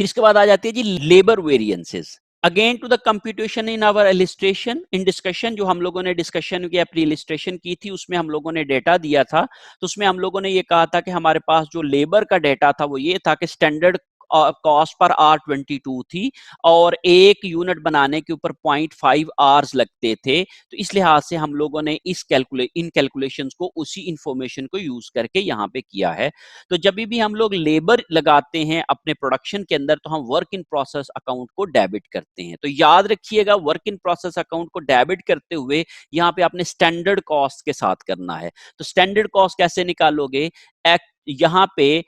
फिर इसके बाद आ जाती है जी labour variances. Again to the computation in our illustration in discussion, जो हम लोगों ने डिस्कशन की अपनी इलिस्ट्रेशन की थी उसमें हम लोगों ने डेटा दिया था, तो उसमें हम लोगों ने ये कहा था कि हमारे पास जो लेबर का डेटा था वो ये था कि स्टैंडर्ड कॉस्ट पर आर 22 थी और एक यूनिट बनाने के ऊपर 0.5 आवर्स लगते थे। तो इस लिहाज से हम लोगों ने इन कैलकुलेशंस को उसी इंफॉर्मेशन को यूज करके यहाँ पे किया है। तो जब भी हम लोग लेबर लगाते हैं अपने प्रोडक्शन के अंदर तो हम वर्क इन प्रोसेस अकाउंट को डेबिट करते हैं। तो याद रखिएगा वर्क इन प्रोसेस अकाउंट को डेबिट करते हुए यहाँ पे आपने स्टैंडर्ड कॉस्ट के साथ करना है। तो स्टैंडर्ड कॉस्ट कैसे निकालोगे? यहाँ पे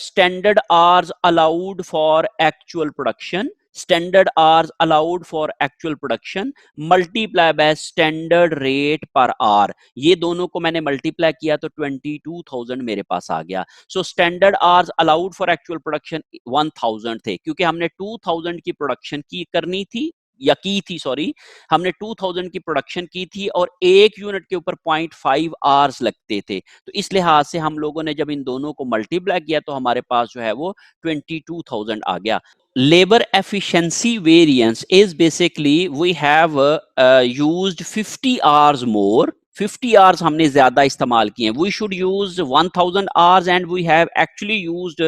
standard hours allowed for actual production, standard hours allowed for actual production multiply by standard rate per hour, ये दोनों को मैंने मल्टीप्लाई किया तो 22,000 मेरे पास आ गया। So standard hours allowed for actual production 1000 थे, क्योंकि हमने 2000 की प्रोडक्शन की करनी थी या की थी, सॉरी, हमने 2000 की प्रोडक्शन की थी और एक यूनिट के ऊपर 0.5 आवर्स लगते थे। तो इस लिहाज से हम लोगों ने जब इन दोनों को मल्टीप्लाई किया तो हमारे पास जो है वो 22,000 आ गया। Labour efficiency variance is basically we have used 50 hours more, 50 hours हमने ज्यादा इस्तेमाल किए हैं। We should use 1000 hours and we have actually used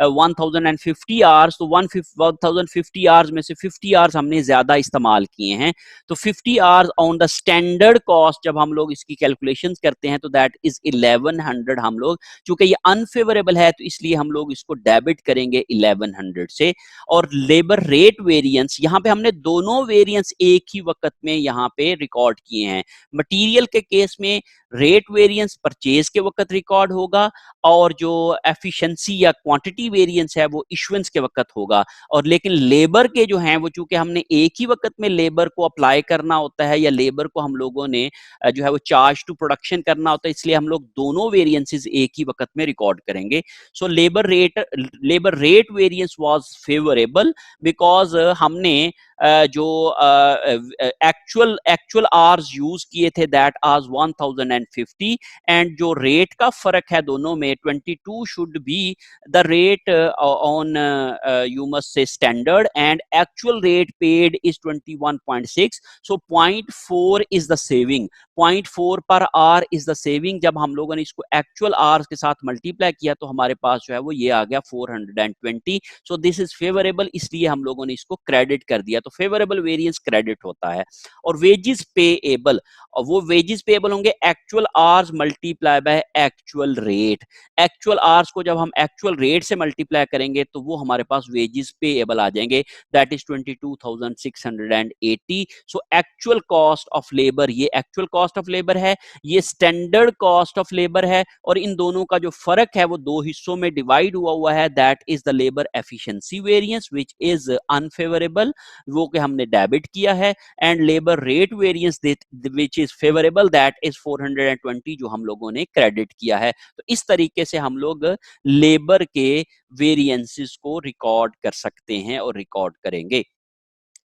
1050 hours. तो 1050 आवर्स में से 50 आवर्स हमने ज्यादा इस्तेमाल किए हैं। तो 50 hours on the standard cost जब हम लोग इसकी कैलकुलेशन करते हैं तो दैट इज 1100। हम लोग चूंकि ये अनफेवरेबल है तो इसलिए हम लोग इसको डेबिट करेंगे 1100 से। और लेबर रेट वेरिएंस, यहाँ पे हमने दोनों वेरिएंस एक ही वक्त में यहाँ पे रिकॉर्ड किए हैं। मटेरियल के केस में रेट वेरिएंस परचेज के वक्त रिकॉर्ड होगा और जो एफिशिएंसी या क्वांटिटी वेरिएंस है वो इश्यूएंस के वक्त होगा। और लेकिन लेबर के जो हैं वो चूंकि हमने एक ही वक्त में लेबर को अप्लाई करना होता है या लेबर को हम लोगों ने जो है वो चार्ज टू प्रोडक्शन करना होता है, इसलिए हम लोग दोनों वेरिएंसेस एक ही वक्त में रिकॉर्ड करेंगे। So labour rate variance was favourable because हमने जो एक्चुअल आवर्स यूज किए थे दैट आज 1050 एंड जो रेट का फर्क है दोनों में 22 should be the rate on you must say standard and actual rate paid is 21.6। So 0.4 is the saving, 0.4 per hour is the saving. जब हम लोगों ने इसको एक्चुअल आवर्स के साथ मल्टीप्लाई किया तो हमारे पास जो है वो ये आ गया 420। सो दिस इज फेवरेबल, इसलिए हम लोगों ने इसको क्रेडिट कर दिया। तो फेवरेबल वेरिएंस क्रेडिट होता है। और वेजेस पेएबल, और वो वेजेस पेएबल होंगे actual hours multiply by actual rate. Actual hours को जब हम एक्चुअल रेट से मल्टीप्लाई करेंगे तो वो हमारे पास वेजेस पेएबल आ जाएंगे, that is 22,680। So actual cost of labour, ये एक्चुअल कॉस्ट ऑफ लेबर है, ये स्टैंडर्ड कॉस्ट ऑफ लेबर है, और इन दोनों का जो फर्क है वो दो हिस्सों में डिवाइड हुआ है, that is the labour efficiency variance which is unfavourable, वो कि हमने डेबिट किया है, and labour rate variance which is favourable that is 420 जो हम लोगों ने क्रेडिट किया है। तो इस तरीके से हम लोग लेबर के वेरिएंसेस को रिकॉर्ड कर सकते हैं और रिकॉर्ड करेंगे।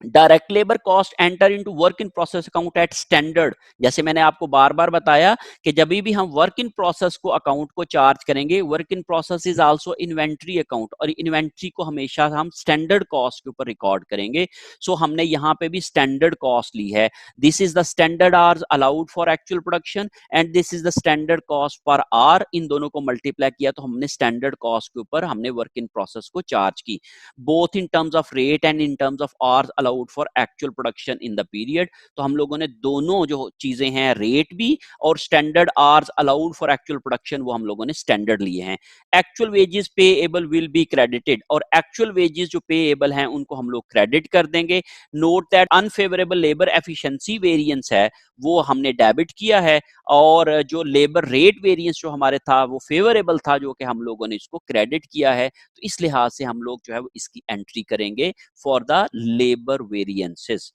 Direct labour cost enter into work in process account at standard. जैसे मैंने आपको बार बार बताया कि जब भी हम वर्क इन प्रोसेस को अकाउंट को चार्ज करेंगे, work in process is also inventory account, और इन्वेंट्री को हमेशा हम स्टैंडर्ड कॉस्ट के ऊपर रिकॉर्ड करेंगे। सो हमने यहाँ पे भी स्टैंडर्ड कॉस्ट ली है। This is the standard hours allowed for actual production and this is the standard cost per hour. इन दोनों को मल्टीप्लाई किया तो हमने स्टैंडर्ड कॉस्ट के ऊपर हमने वर्क इन प्रोसेस को चार्ज की, both in terms of rate and in terms of hours allowed for actual production in the period. तो हम लोगों ने दोनों जो चीजें हैं, रेट भी और standard hours allowed for actual production, वो हम लोगों ने स्टैंडर्ड लिए हैं। Actual wages payable will be credited, और एक्चुअल वेजेस जो पेएबल हैं उनको हम लोग क्रेडिट कर देंगे। Note that unfavourable labour efficiency variance है वो हमने डेबिट किया है, और जो लेबर रेट वेरिएंस जो हमारे था वो फेवरेबल था, जो कि हम लोगों ने इसको क्रेडिट किया है। तो इस लिहाज से हम लोग जो है वो इसकी एंट्री करेंगे फॉर द लेबर वेरिएंसेस।